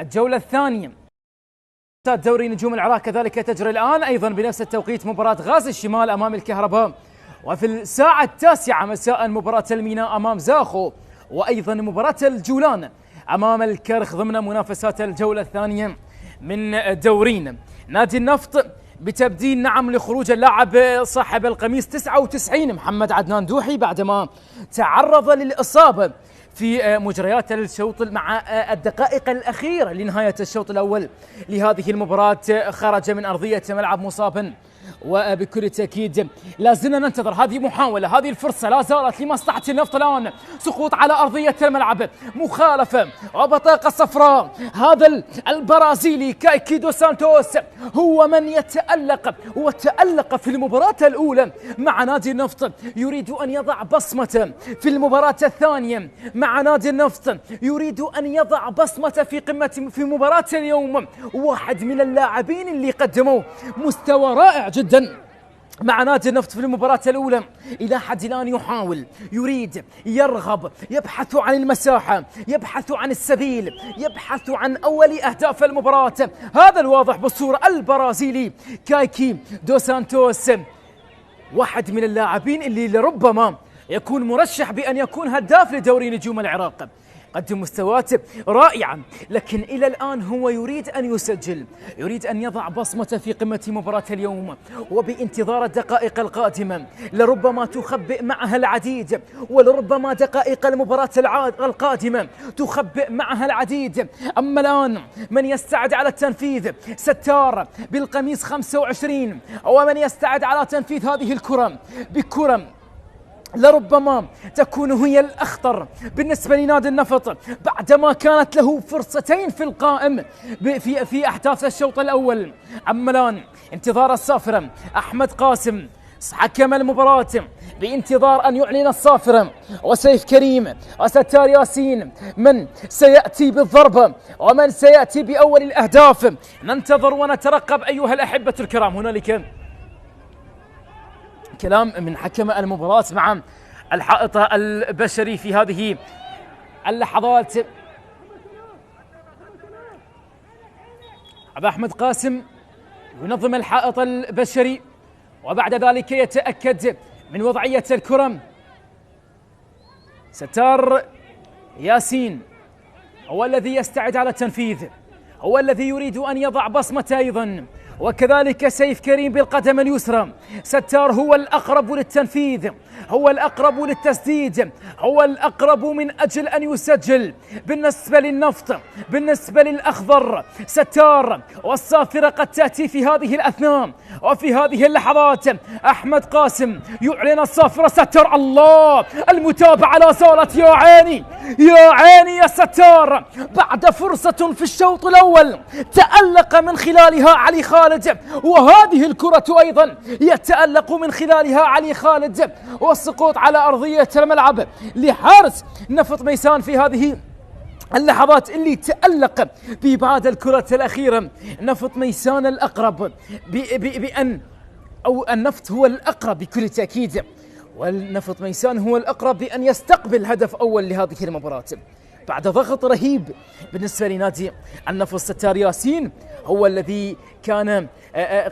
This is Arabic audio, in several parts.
الجولة الثانية دوري نجوم العراق كذلك تجري الآن أيضا بنفس التوقيت مباراة غازي الشمال أمام الكهرباء، وفي الساعة 9 مساء مباراة الميناء أمام زاخو، وأيضا مباراة الجولان أمام الكرخ ضمن منافسات الجولة الثانية من دورين. نادي النفط بتبديل لخروج اللاعب صاحب القميص 99 محمد عدنان دوحي بعدما تعرض للإصابة في مجريات الشوط مع الدقائق الأخيرة لنهاية الشوط الأول لهذه المباراة، خرج من أرضية ملعب مصابا. وبكل تأكيد لا زلنا ننتظر هذه محاولة، هذه الفرصة لا زالت لمصلحة النفط الآن، سقوط على أرضية الملعب، مخالفة وبطاقة صفراء. هذا البرازيلي كايكي دو سانتوس هو من يتألق وتألق في المباراة الأولى مع نادي النفط، يريد أن يضع بصمة في المباراة الثانية مع نادي النفط، يريد أن يضع بصمة في مباراة اليوم. واحد من اللاعبين اللي قدموا مستوى رائع جدا مع نادي النفط في المباراة الأولى، إلى حد الآن يحاول، يريد، يرغب، يبحث عن المساحة، يبحث عن السبيل، يبحث عن أول أهداف المباراة. هذا الواضح بالصورة. البرازيلي كايكي دو سانتوس واحد من اللاعبين اللي لربما يكون مرشح بأن يكون هداف لدوري نجوم العراق، قدم مستويات رائعة، لكن إلى الآن هو يريد أن يسجل، يريد أن يضع بصمة في قمة مباراة اليوم، وبانتظار الدقائق القادمة لربما تخبئ معها العديد، ولربما دقائق المباراة القادمة تخبئ معها العديد. أما الآن من يستعد على التنفيذ ستار بالقميص 25، ومن يستعد على تنفيذ هذه الكرة بكرة لربما تكون هي الأخطر بالنسبة لنادي النفط، بعدما كانت له فرصتين في القائم في أحداث الشوط الأول. أما الآن انتظار الصافرة أحمد قاسم حكم المباراة، بانتظار أن يعلن الصافرة وسيف كريم وستار ياسين من سيأتي بالضربة ومن سيأتي بأول الأهداف. ننتظر ونترقب أيها الأحبة الكرام. هنالك كلام من حكم المباراة مع الحائط البشري في هذه اللحظات. أبا أحمد قاسم ينظم الحائط البشري، وبعد ذلك يتأكد من وضعية الكرة. ستار ياسين هو الذي يستعد على التنفيذ، هو الذي يريد أن يضع بصمة أيضا، وكذلك سيف كريم بالقدم اليسرى. ستار هو الأقرب للتنفيذ، هو الأقرب للتسديد، هو الأقرب من أجل أن يسجل بالنسبة للنفط، بالنسبة للأخضر. ستار والصافرة قد تأتي في هذه الأثناء وفي هذه اللحظات. أحمد قاسم يعلن الصافرة. ستار، الله، المتابعة لا زالت. يا عيني يا عيني يا ستار، بعد فرصة في الشوط الأول تألق من خلالها علي خالد، وهذه الكرة أيضا يتألق من خلالها علي خالد، والسقوط على أرضية الملعب لحارس نفط ميسان في هذه اللحظات اللي تألق ببعد الكرة الأخيرة. نفط ميسان الأقرب بأن أو النفط هو الأقرب بكل تأكيد، والنفط ميسان هو الأقرب بأن يستقبل هدف أول لهذه المباراة بعد ضغط رهيب بالنسبة لنادي النفط. ستار ياسين هو الذي كان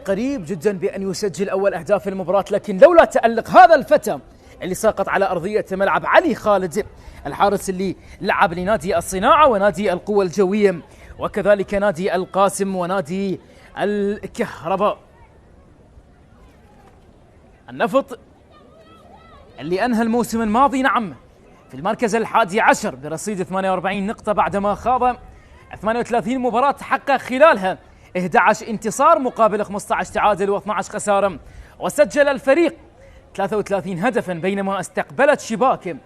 قريب جدا بأن يسجل أول أهداف المباراة، لكن لولا تألق هذا الفتى اللي ساقط على أرضية ملعب علي خالد، الحارس اللي لعب لنادي الصناعة ونادي القوى الجوية وكذلك نادي القاسم ونادي الكهرباء. النفط اللي أنهى الموسم الماضي نعم في المركز 11 برصيد 48 نقطة بعدما خاض 38 مباراة، حقق خلالها 11 انتصار مقابل 15 تعادل و12 خسارة، وسجل الفريق 33 هدفا بينما استقبلت شباك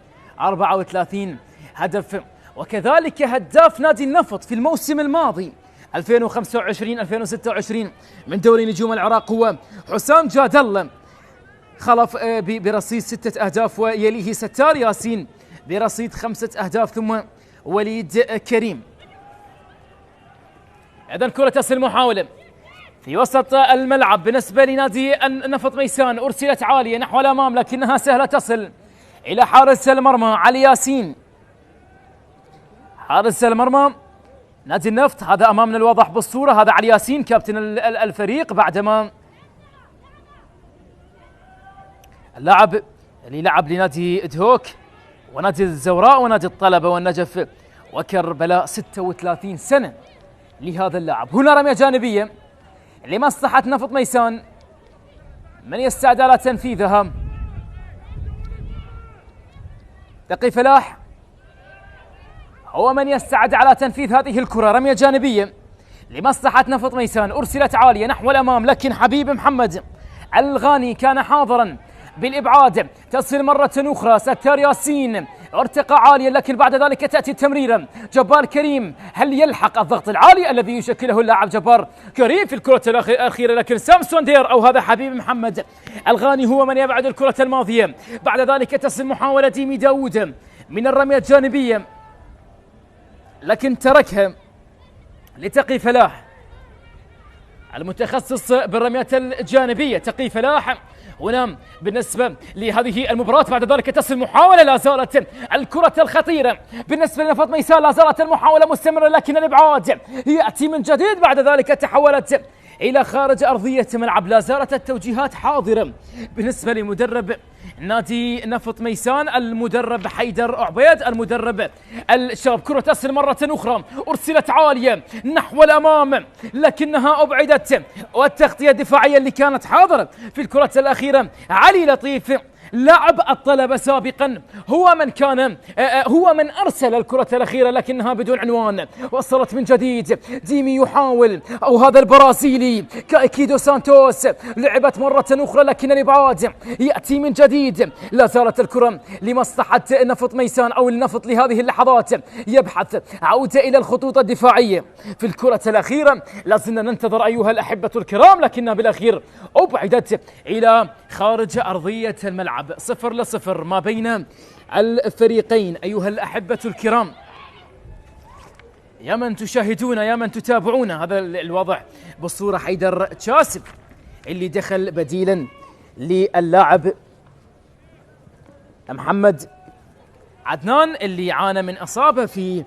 34 هدف. وكذلك هداف نادي النفط في الموسم الماضي 2025-2026 من دوري نجوم العراق هو حسام جاد الله، خلف برصيد 6 أهداف، ويليه ستار ياسين برصيد 5 أهداف، ثم وليد كريم. إذن كرة تصل محاولة في وسط الملعب بالنسبة لنادي النفط ميسان، أرسلت عالية نحو الأمام لكنها سهلة تصل إلى حارس المرمى علي ياسين. حارس المرمى نادي النفط هذا امامنا الواضح بالصوره، هذا علي ياسين كابتن الفريق بعدما اللاعب اللي لعب لنادي دهوك ونادي الزوراء ونادي الطلبه والنجف وكربلاء. 36 سنه لهذا اللاعب. هنا رميه جانبيه لمصلحه نفط ميسان، من يستعد على تنفيذها؟ تقي فلاح هو من يستعد على تنفيذ هذه الكرة. رمية جانبية لمصلحة نفط ميسان، أرسلت عالية نحو الأمام، لكن حبيب محمد الغاني كان حاضرا بالإبعاد. تصل مرة أخرى ستار ياسين، ارتقى عاليا لكن بعد ذلك تأتي التمريرة. جبار كريم هل يلحق الضغط العالي الذي يشكله اللاعب جبار كريم في الكرة الأخيرة؟ لكن سامسون دير أو هذا حبيب محمد الغاني هو من يبعد الكرة الماضية. بعد ذلك تصل محاولة ديمي داوود من الرمية الجانبية لكن تركها لتقي فلاح المتخصص بالرميات الجانبية. تقي فلاح هنا بالنسبة لهذه المباراة. بعد ذلك تصل محاولة، لا زالت الكرة الخطيرة بالنسبة لنفط ميسان، لا زالت المحاولة مستمرة لكن الإبعاد يأتي من جديد. بعد ذلك تحولت إلى خارج أرضية الملعب. لا زالت التوجيهات حاضرة بالنسبة لمدرب نادي نفط ميسان المدرب حيدر عبيد، المدرب الشاب. كرة تصل مرة أخرى، أرسلت عالية نحو الأمام لكنها أبعدت، والتغطية الدفاعية اللي كانت حاضرة في الكرة الأخيرة علي لطيف لاعب الطلبة سابقا هو من أرسل الكرة الأخيرة لكنها بدون عنوان. وصلت من جديد، ديمي يحاول أو هذا البرازيلي كايكيدو سانتوس، لعبت مرة أخرى لكن الإبعاد يأتي من جديد. لا زالت الكرة لمصلحة نفط ميسان أو النفط لهذه اللحظات يبحث عودة إلى الخطوط الدفاعية في الكرة الأخيرة. لازلنا ننتظر أيها الأحبة الكرام لكنها بالأخير أبعدت إلى خارج أرضية الملعب. 0-0 ما بين الفريقين. أيها الأحبة الكرام، يا من تشاهدون يا من تتابعون، هذا الوضع بالصورة حيدر تشاسب اللي دخل بديلا للاعب محمد عدنان اللي عانى من إصابة في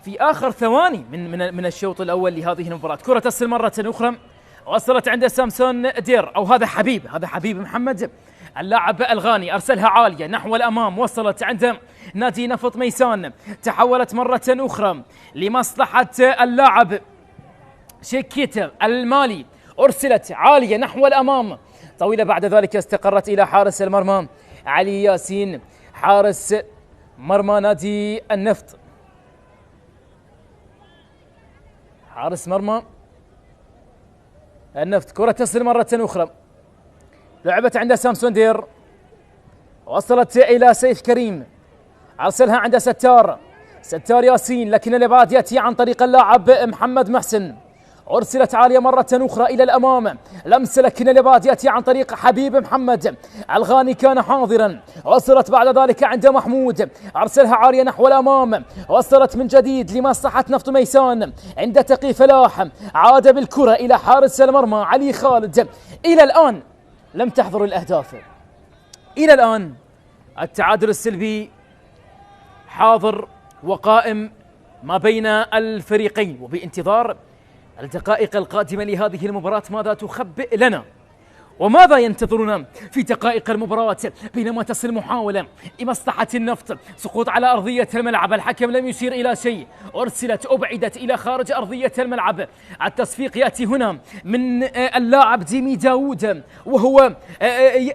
آخر ثواني من الشوط الأول لهذه المباراة. كرة تصل مرة أخرى، وصلت عند سامسون دير أو هذا حبيب محمد اللاعب الغاني، أرسلها عالية نحو الأمام، وصلت عند نادي نفط ميسان، تحولت مرة أخرى لمصلحة اللاعب شيكيتا المالي، أرسلت عالية نحو الأمام طويلة. بعد ذلك استقرت إلى حارس المرمى علي ياسين، حارس مرمى نادي النفط. حارس مرمى النفط. كرة تصل مرة أخرى، لعبت عند سامسون دير، وصلت إلى سيف كريم، أرسلها عند ستار ياسين لكن الإبعاد يأتي عن طريق اللاعب محمد محسن. أرسلت عالية مرة أخرى إلى الأمام، لمس لكن الإبعاد يأتي عن طريق حبيب محمد الغاني كان حاضرا. وصلت بعد ذلك عند محمود، أرسلها عالية نحو الأمام، وصلت من جديد لمصلحة نفط ميسان عند تقي فلاح، عاد بالكرة إلى حارس المرمى علي خالد. إلى الآن لم تحضر الأهداف، إلى الآن التعادل السلبي حاضر وقائم ما بين الفريقين، وبانتظار الدقائق القادمة لهذه المباراة ماذا تخبئ لنا وماذا ينتظرنا في دقائق المباراة. بينما تصل محاولة لمصلحة النفط، سقوط على أرضية الملعب، الحكم لم يشير إلى شيء، أرسلت أبعدت إلى خارج أرضية الملعب. التصفيق يأتي هنا من اللاعب ديمي داوود، وهو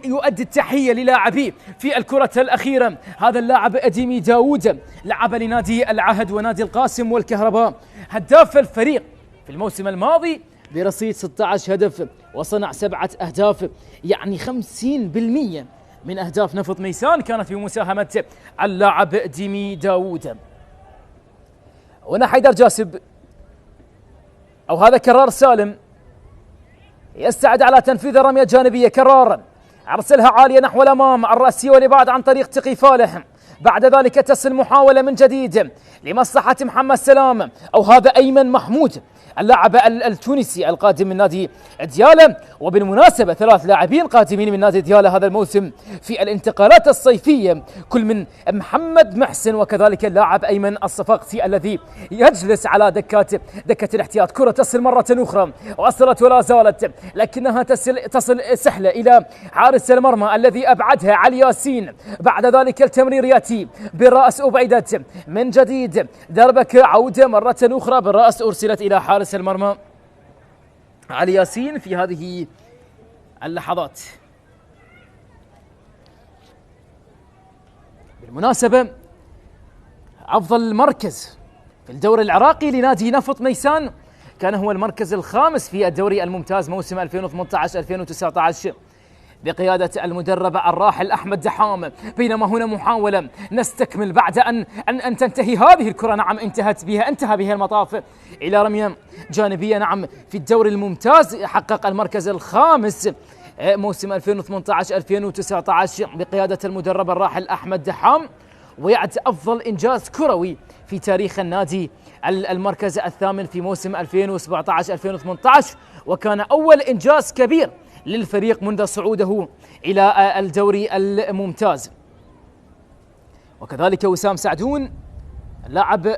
يؤدي التحية للاعبيه في الكرة الأخيرة. هذا اللاعب ديمي داوود لعب لنادي العهد ونادي القاسم والكهرباء، هداف الفريق في الموسم الماضي برصيد 16 هدف وصنع 7 أهداف، يعني 50% من أهداف نفط ميسان كانت بمساهمة اللاعب ديمي داوود. هنا حيدر جاسب أو هذا كرار سالم يستعد على تنفيذ الرمية الجانبية. كرار أرسلها عالية نحو الأمام، الرأسية والإبعاد عن طريق تقي فالح، بعد ذلك تصل محاولة من جديد لمصلحة محمد سلام، أو هذا أيمن محمود اللاعب التونسي القادم من نادي ديالى. وبالمناسبة 3 لاعبين قادمين من نادي ديالى هذا الموسم في الانتقالات الصيفية، كل من محمد محسن وكذلك اللاعب أيمن الصفاقسي الذي يجلس على دكة الاحتياط. كرة تصل مرة أخرى، وصلت ولا زالت، لكنها تصل سحلة إلى حارس المرمى الذي أبعدها علي ياسين. بعد ذلك التمرير يأتي بالرأس، أبعدت من جديد، دربك عودة مرة أخرى بالرأس، أرسلت إلى حارس المرمى علي ياسين في هذه اللحظات. بالمناسبة أفضل مركز في الدوري العراقي لنادي نفط ميسان كان هو المركز الخامس في الدوري الممتاز موسم 2018-2019 بقيادة المدرب الراحل أحمد دحام. بينما هنا محاولة نستكمل بعد أن تنتهي هذه الكرة، نعم انتهى بها المطاف إلى رمية جانبية. نعم في الدوري الممتاز حقق المركز الخامس موسم 2018-2019 بقيادة المدرب الراحل أحمد دحام، ويعد أفضل إنجاز كروي في تاريخ النادي المركز الثامن في موسم 2017-2018، وكان أول إنجاز كبير للفريق منذ صعوده إلى الدوري الممتاز. وكذلك وسام سعدون اللاعب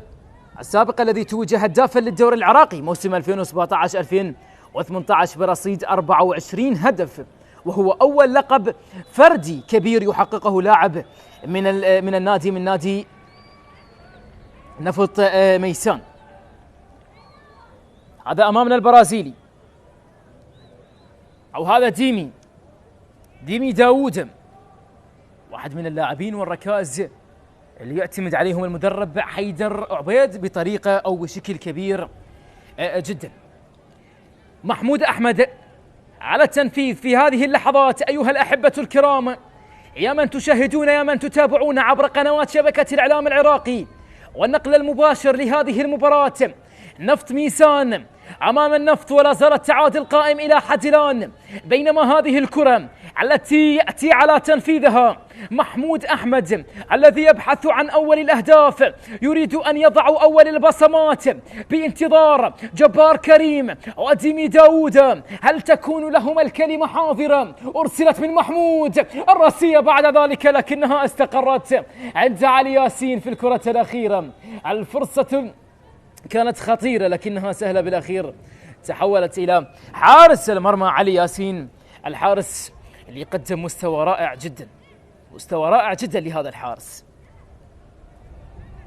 السابق الذي توج هدافا للدوري العراقي موسم 2017-2018 برصيد 24 هدف، وهو أول لقب فردي كبير يحققه لاعب من نادي نفط ميسان. هذا أمامنا البرازيلي، أو هذا ديمي داوود، واحد من اللاعبين والركائز اللي يعتمد عليهم المدرب حيدر عبيد بطريقة أو بشكل كبير جدا. محمود أحمد على التنفيذ في هذه اللحظات. أيها الأحبة الكرام، يا من تشاهدون، يا من تتابعون عبر قنوات شبكة الإعلام العراقي والنقل المباشر لهذه المباراة، نفط ميسان أمام النفط، ولا زال التعادل قائم إلى حد الآن. بينما هذه الكرة التي يأتي على تنفيذها محمود أحمد الذي يبحث عن أول الأهداف، يريد أن يضع أول البصمات بانتظار جبار كريم وديمي داوود. هل تكون لهما الكلمة حاضرة؟ أرسلت من محمود الرأسية بعد ذلك، لكنها استقرت عند علي ياسين في الكرة الأخيرة. الفرصة كانت خطيرة لكنها سهلة بالأخير، تحولت إلى حارس المرمى علي ياسين، الحارس اللي قدم مستوى رائع جدا لهذا الحارس.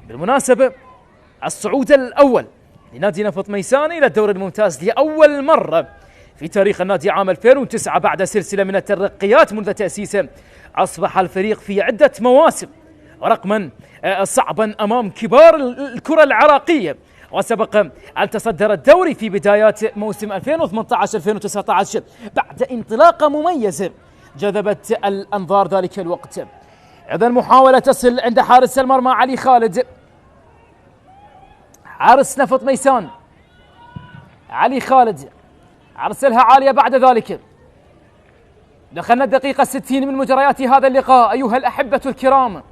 بالمناسبة الصعود الأول لنادي نفط ميسان إلى الدوري الممتاز لأول مرة في تاريخ النادي عام 2009 بعد سلسلة من الترقيات منذ تأسيسه، أصبح الفريق في عدة مواسم رقما صعبا أمام كبار الكرة العراقية، وسبق أن تصدر الدوري في بدايات موسم 2018-2019 بعد انطلاقة مميزة جذبت الأنظار ذلك الوقت. إذن محاولة تصل عند حارس المرمى علي خالد، حارس نفط ميسان علي خالد أرسلها عالية. بعد ذلك دخلنا الدقيقة 60 من مجريات هذا اللقاء أيها الأحبة الكرام،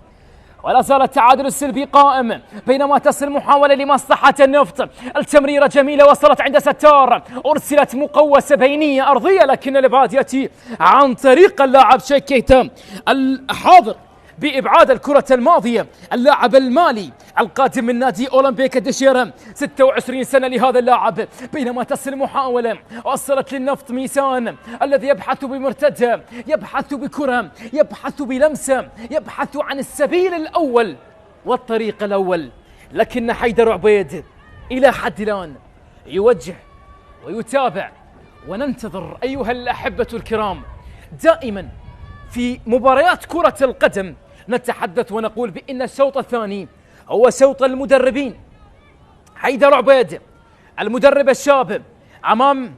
ولا زال التعادل السلبي قائم. بينما تصل محاولة لمصلحة النفط، التمريرة جميلة وصلت عند ستار، أرسلت مقوسة بينية أرضية، لكن الإبعاد يأتي عن طريق اللاعب شيك كيتا الحاضر بإبعاد الكرة الماضية، اللاعب المالي القادم من نادي أولمبيك الدشيرة، 26 سنة لهذا اللاعب. بينما تصل محاولة وصلت للنفط ميسان الذي يبحث بمرتدة، يبحث بكرة، يبحث بلمسة، يبحث عن السبيل الأول والطريق الأول، لكن حيدر عبيد إلى حد الآن يوجه ويتابع. وننتظر أيها الأحبة الكرام، دائما في مباريات كرة القدم نتحدث ونقول بأن الشوط الثاني هو شوط المدربين. حيدر عبيد المدرب الشاب أمام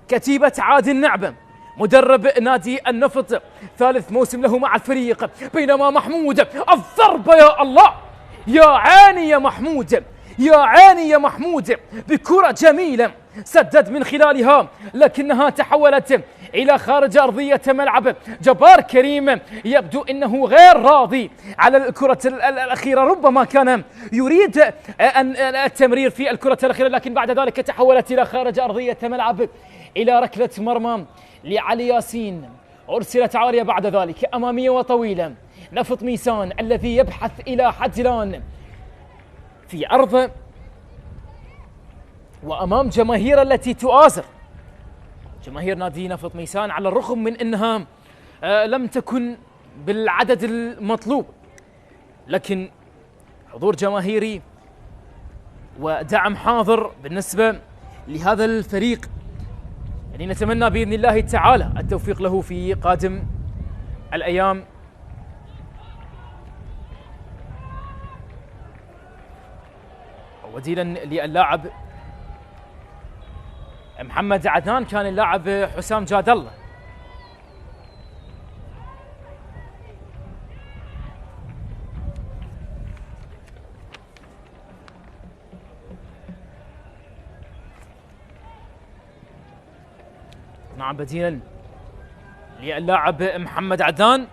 كتيبة عادل نعبة مدرب نادي النفط، ثالث موسم له مع الفريق. بينما محمود الضربة، يا الله، يا عيني يا محمود، يا عيني يا محمود، بكرة جميلة سدد من خلالها، لكنها تحولت إلى خارج أرضية ملعبه. جبار كريم يبدو أنه غير راضي على الكرة الأخيرة، ربما كان يريد أن التمرير في الكرة الأخيرة، لكن بعد ذلك تحولت إلى خارج أرضية ملعبه إلى ركلة مرمى لعلي ياسين. أرسلت عارية بعد ذلك أمامية وطويلة. نفط ميسان الذي يبحث إلى حد الآن في أرض وأمام جماهير التي تؤازر جماهير نادي نفط ميسان، على الرغم من أنها لم تكن بالعدد المطلوب، لكن حضور جماهيري ودعم حاضر بالنسبة لهذا الفريق. يعني نتمنى بإذن الله تعالى التوفيق له في قادم الأيام. بديلا للاعب محمد عدنان كان اللاعب حسام جاد الله. نعم، بديلا للاعب محمد عدنان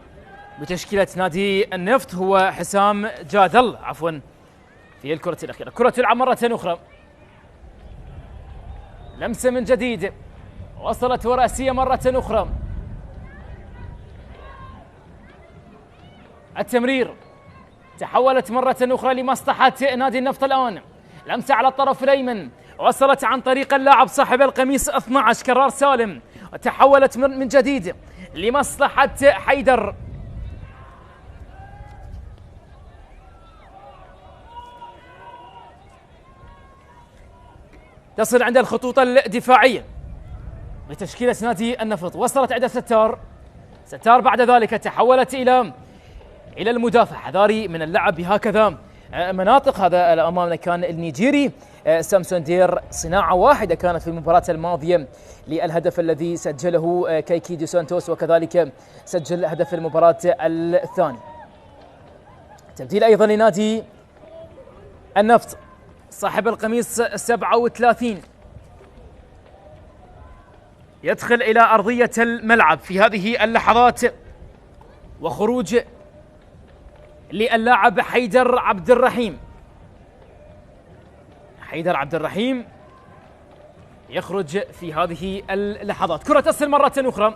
بتشكيلة نادي النفط هو حسام جاد الله عفوا في الكرة الأخيرة. كرة تلعب مرة أخرى، لمسة من جديد، وصلت ورأسية مرة أخرى. التمرير تحولت مرة أخرى لمصلحة نادي النفط الآن. لمسة على الطرف الأيمن، وصلت عن طريق اللاعب صاحب القميص 12 كرار سالم، وتحولت من جديد لمصلحة حيدر. تصل عند الخطوط الدفاعية بتشكيلة نادي النفط. وصلت عند ستار بعد ذلك تحولت إلى المدافع. حذاري من اللعب بهكذا مناطق. هذا أمامنا كان النيجيري سامسون دير. صناعة واحدة كانت في المباراة الماضية للهدف الذي سجله كيكي دي سانتوس، وكذلك سجل هدف المباراة الثاني. تبديل أيضا لنادي النفط صاحب القميص 37 يدخل إلى أرضية الملعب في هذه اللحظات، وخروج للاعب حيدر عبد الرحيم. حيدر عبد الرحيم يخرج في هذه اللحظات. كرة تصل مرة أخرى،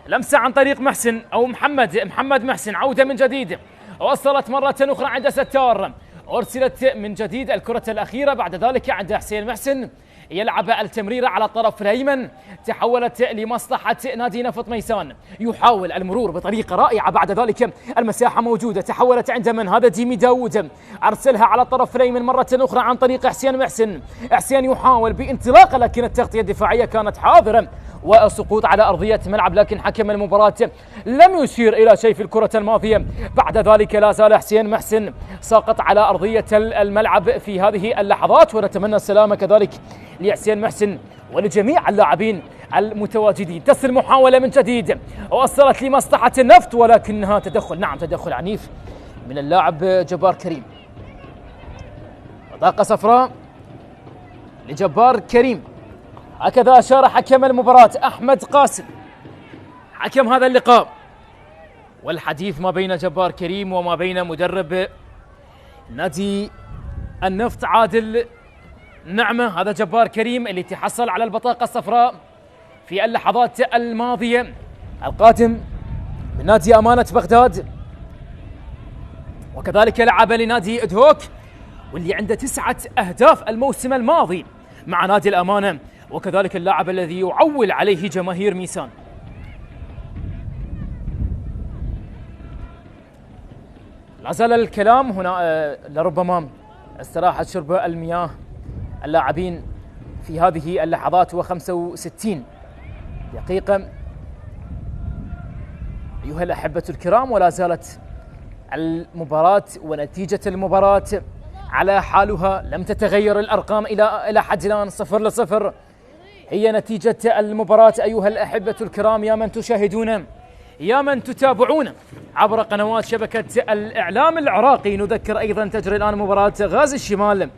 لمسة عن طريق محسن أو محمد محسن. عودة من جديد، وصلت مرة أخرى عند ستار. أرسلت من جديد الكرة الأخيرة بعد ذلك عند حسين محسن، يلعب التمريرة على الطرف الأيمن. تحولت لمصلحة نادي نفط ميسان، يحاول المرور بطريقة رائعة. بعد ذلك المساحة موجودة، تحولت عند من؟ هذا ديمي داود. أرسلها على الطرف الأيمن مرة أخرى عن طريق حسين محسن. حسين يحاول بانطلاقه، لكن التغطية الدفاعية كانت حاضرة وسقوط على أرضية ملعب، لكن حكم المباراة لم يشير إلى شيء في الكرة الماضية. بعد ذلك لا زال حسين محسن ساقط على أرضية الملعب في هذه اللحظات، ونتمنى السلامة كذلك لحسين محسن ولجميع اللاعبين المتواجدين. تصل محاولة من جديد، وصلت لمصلحة النفط، ولكنها تدخل عنيف من اللاعب جبار كريم. بطاقة صفراء لجبار كريم، هكذا أشار حكم المباراة أحمد قاسم حكم هذا اللقاء. والحديث ما بين جبار كريم وما بين مدرب نادي النفط عادل نعمة. هذا جبار كريم اللي تحصل على البطاقة الصفراء في اللحظات الماضية، القادم من نادي أمانة بغداد، وكذلك لعب لنادي إدهوك، واللي عنده 9 أهداف الموسم الماضي مع نادي الأمانة، وكذلك اللاعب الذي يعول عليه جماهير ميسان. لا زال الكلام هنا لربما استراحة شرب المياه اللاعبين في هذه اللحظات، و65 دقيقة أيها الأحبة الكرام، ولا زالت المباراة ونتيجة المباراة على حالها، لم تتغير الأرقام إلى حد الآن 0-0 هي نتيجة المباراة. أيها الأحبة الكرام، يا من تشاهدون، يا من تتابعون عبر قنوات شبكة الإعلام العراقي، نذكر أيضا تجري الآن مباراة غازي الشمال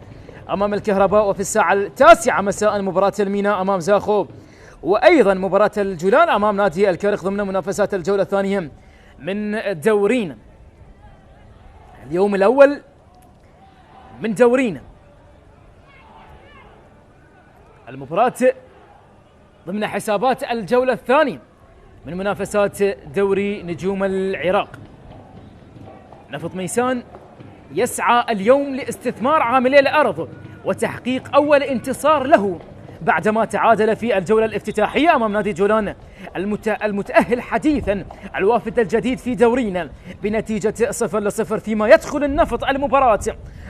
أمام الكهرباء، وفي الساعة 9 مساء مباراة الميناء أمام زاخو، وأيضا مباراة الجولان أمام نادي الكرخ ضمن منافسات الجولة الثانية من دورينا. اليوم الأول من دورينا، المباراة ضمن حسابات الجولة الثانية من منافسات دوري نجوم العراق. نفط ميسان يسعى اليوم لاستثمار عاملي الأرض وتحقيق أول انتصار له بعدما تعادل في الجولة الافتتاحية أمام نادي جولان المتأهل حديثا الوافد الجديد في دورينا بنتيجة 0-0، فيما يدخل النفط المباراة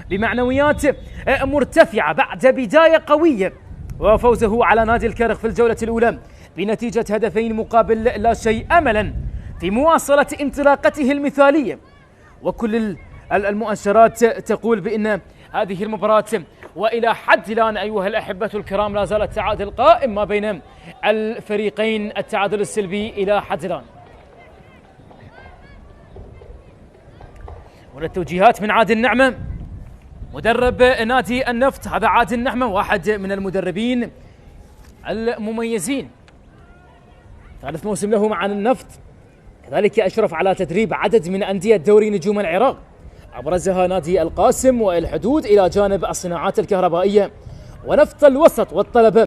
بمعنويات مرتفعة بعد بداية قوية وفوزه على نادي الكرخ في الجولة الأولى بنتيجة 2 لا شيء، أملا في مواصلة انطلاقته المثالية. وكل المؤشرات تقول بأن هذه المباراة وإلى حد الآن أيها الأحبة الكرام لا زال التعادل قائم ما بين الفريقين، التعادل السلبي إلى حد الآن. والتوجيهات من عادل النعمة مدرب نادي النفط. هذا عادل النعمة واحد من المدربين المميزين، ثالث موسم له مع النفط، كذلك أشرف على تدريب عدد من أندية دوري نجوم العراق أبرزها نادي القاسم والحدود إلى جانب الصناعات الكهربائية ونفط الوسط والطلبة،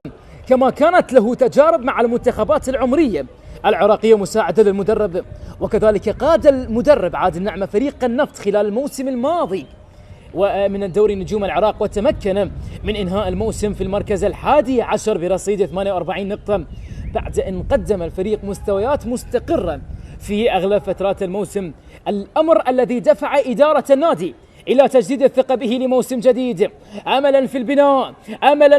كما كانت له تجارب مع المنتخبات العمرية العراقية مساعدة للمدرب. وكذلك قاد المدرب عادل النعمة فريق النفط خلال الموسم الماضي ومن الدوري نجوم العراق، وتمكن من إنهاء الموسم في المركز 11 برصيد 48 نقطة بعد أن قدم الفريق مستويات مستقرة في أغلب فترات الموسم، الأمر الذي دفع إدارة النادي إلى تجديد الثقة به لموسم جديد، أملا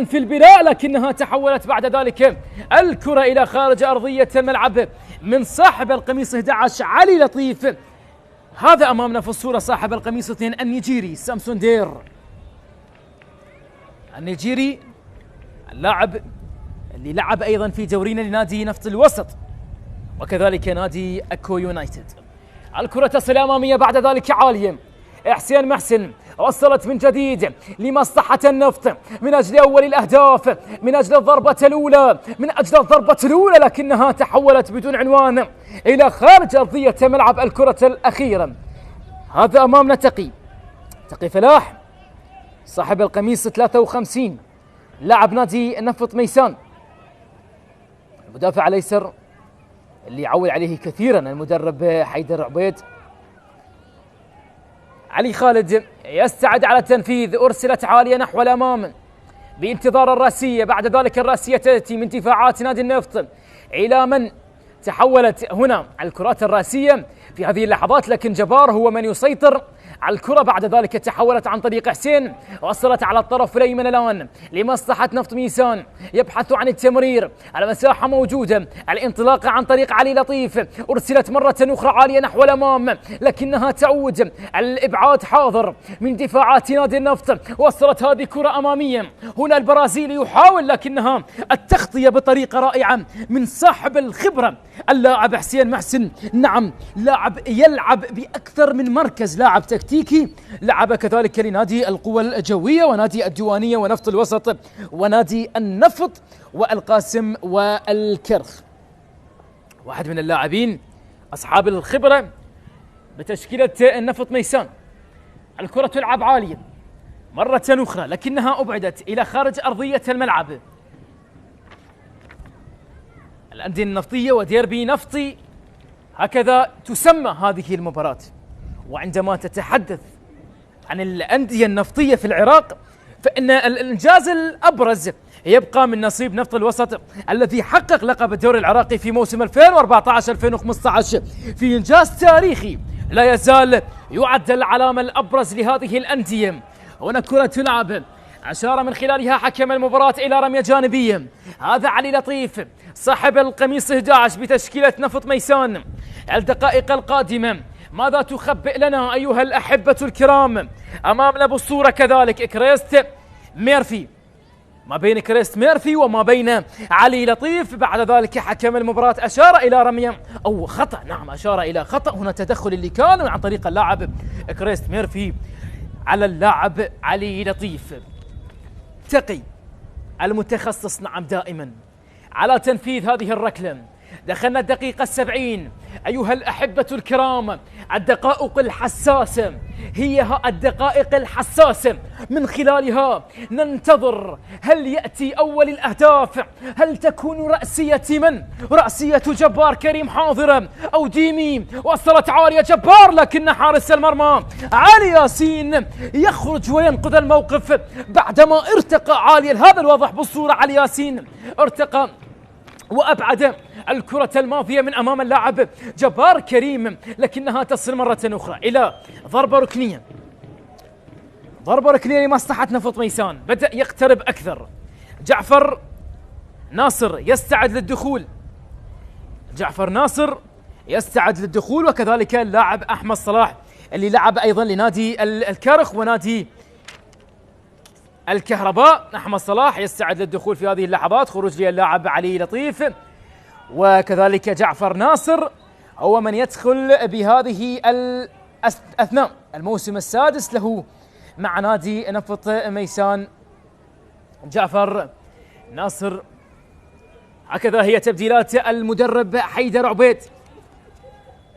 في البناء، لكنها تحولت بعد ذلك الكرة إلى خارج أرضية الملعب من صاحب القميص 11 علي لطيف. هذا أمامنا في الصورة صاحب القميص 2 النيجيري سامسون دير، النيجيري اللاعب اللي لعب أيضا في دورينا لنادي نفط الوسط وكذلك نادي أكو يونايتد. الكرة تصل أمامية بعد ذلك عالية، حسين محسن وصلت من جديد لمصلحة النفط من أجل أول الأهداف، من أجل الضربة الأولى، لكنها تحولت بدون عنوان إلى خارج أرضية ملعب الكرة الأخيرة. هذا أمامنا تقي فلاح صاحب القميص 53 لاعب نادي نفط ميسان، المدافع الأيسر اللي يعول عليه كثيرا المدرب حيدر عبيد. علي خالد يستعد على التنفيذ، أرسلت عالية نحو الأمام بانتظار الرأسية، بعد ذلك الرأسية تأتي من دفاعات نادي النفط إلى من تحولت هنا الكرات الرأسية في هذه اللحظات، لكن جبار هو من يسيطر على الكرة. بعد ذلك تحولت عن طريق حسين، وصلت على الطرف الأيمن الآن لمصلحة نفط ميسان، يبحث عن التمرير، المساحة موجودة، الانطلاق عن طريق علي لطيف، أرسلت مرة أخرى عالية نحو الأمام لكنها تعود، الإبعاد حاضر من دفاعات نادي النفط. وصلت هذه كرة أمامية، هنا البرازيلي يحاول لكنها التغطية بطريقة رائعة من صاحب الخبرة اللاعب حسين محسن. نعم، لاعب يلعب بأكثر من مركز، لاعب تكتيكي، لعب كذلك لنادي القوى الجوية ونادي الديوانية ونفط الوسط ونادي النفط والقاسم والكرخ. واحد من اللاعبين أصحاب الخبرة بتشكيلة النفط ميسان. الكرة تلعب عالية مرة أخرى لكنها أبعدت إلى خارج أرضية الملعب. الأندية النفطية وديربي نفطي، هكذا تسمى هذه المباراة. وعندما تتحدث عن الأندية النفطية في العراق فإن الإنجاز الأبرز يبقى من نصيب نفط الوسط الذي حقق لقب الدوري العراقي في موسم 2014-2015 في إنجاز تاريخي لا يزال يعد العلامة الأبرز لهذه الأندية. هنا كرة تلعب، أشار من خلالها حكم المباراة إلى رمية جانبية. هذا علي لطيف صاحب القميص 11 بتشكيلة نفط ميسان. الدقائق القادمة ماذا تخبئ لنا أيها الأحبة الكرام؟ أمامنا بالصورة كذلك كريست ميرفي، ما بين كريست ميرفي وما بين علي لطيف. بعد ذلك حكم المباراة أشار إلى رمية أو خطأ، نعم أشار إلى خطأ. هنا تدخل اللي كان عن طريق اللاعب كريست ميرفي على اللاعب علي لطيف. تقي المتخصص، نعم دائما على تنفيذ هذه الركلة. دخلنا الدقيقة 70 أيها الأحبة الكرام، الدقائق الحساسة هي الدقائق الحساسة من خلالها ننتظر هل يأتي أول الأهداف، هل تكون رأسية من؟ رأسية جبار كريم حاضرة أو ديمي؟ وصلت عالية جبار لكن حارس المرمى علي ياسين يخرج وينقذ الموقف بعدما ارتقى عالية. هذا الواضح بالصورة، علي ياسين ارتقى وأبعد الكرة الماضية من أمام اللاعب جبار كريم، لكنها تصل مرة أخرى إلى ضربة ركنية. ضربة ركنية لمصلحة نفط ميسان. بدأ يقترب أكثر. جعفر ناصر يستعد للدخول. جعفر ناصر يستعد للدخول، وكذلك اللاعب أحمد صلاح اللي لعب أيضا لنادي الكرخ ونادي الكهرباء. أحمد صلاح يستعد للدخول في هذه اللحظات. خروج للاعب علي لطيف، وكذلك جعفر ناصر هو من يدخل بهذه الأثناء الموسم السادس له مع نادي نفط ميسان. جعفر ناصر. هكذا هي تبديلات المدرب حيدر عبيد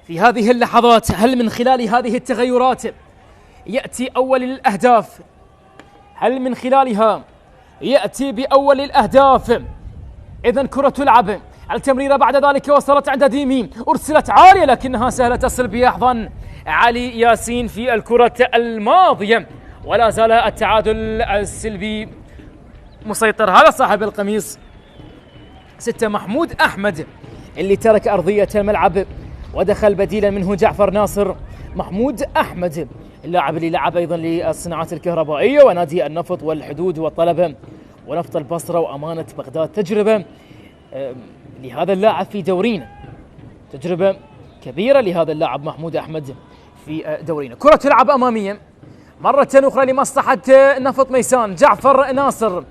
في هذه اللحظات. هل من خلال هذه التغيرات يأتي أول الأهداف؟ هل من خلالها يأتي بأول الأهداف؟ إذن كرة تلعب، التمريرة بعد ذلك وصلت عند ديمي، أرسلت عالية لكنها سهلة تصل بيحضن علي ياسين في الكرة الماضية، ولا زال التعادل السلبي مسيطر. هذا صاحب القميص 6 محمود أحمد اللي ترك أرضية الملعب ودخل بديلا منه جعفر ناصر. محمود أحمد اللاعب اللي لعب أيضا للصناعات الكهربائية ونادي النفط والحدود والطلبة ونفط البصرة وأمانة بغداد. تجربة لهذا اللاعب في دورينا، تجربة كبيرة لهذا اللاعب محمود أحمد في دورينا. كرة تلعب أمامية مرة أخرى لمصلحة نفط ميسان. جعفر ناصر،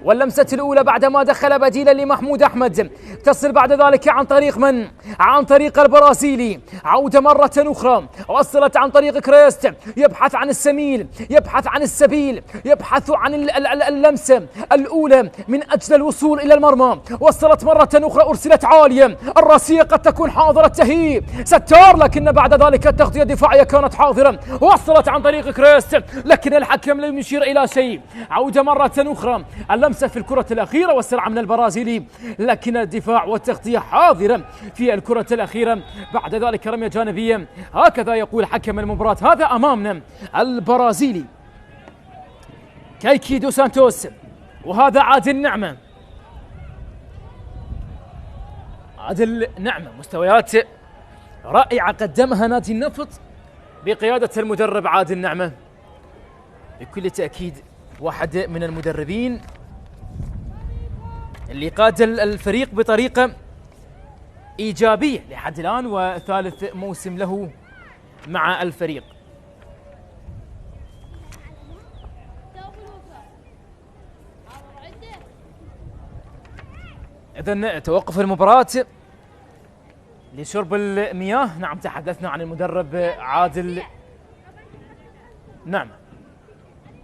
واللمسة الأولى بعدما دخل بديلا لمحمود أحمد، تصل بعد ذلك عن طريق من؟ عن طريق البرازيلي. عودة مرة أخرى، وصلت عن طريق كريست، يبحث عن السميل، يبحث عن السبيل، يبحث عن اللمسة الأولى من أجل الوصول إلى المرمى. وصلت مرة أخرى، أرسلت عالية، الراسية قد تكون حاضرة تهيب ستار، لكن بعد ذلك التغطية الدفاعية كانت حاضرة. وصلت عن طريق كريست لكن الحكم لم يشير إلى شيء. عودة مرة أخرى، اللمسة في الكرة الأخيرة والسرعة من البرازيلي، لكن الدفاع والتغطية حاضرة في الكرة الأخيرة. بعد ذلك رمية جانبية، هكذا يقول حكم المباراة. هذا أمامنا البرازيلي كايكي دو سانتوس، وهذا عادل نعمة. عادل نعمة مستويات رائعة قدمها نادي النفط بقيادة المدرب عادل نعمة، بكل تأكيد واحد من المدربين اللي قاد الفريق بطريقة إيجابية لحد الآن، وثالث موسم له مع الفريق. إذن توقف المباراة لشرب المياه. نعم، تحدثنا عن المدرب عادل نعمة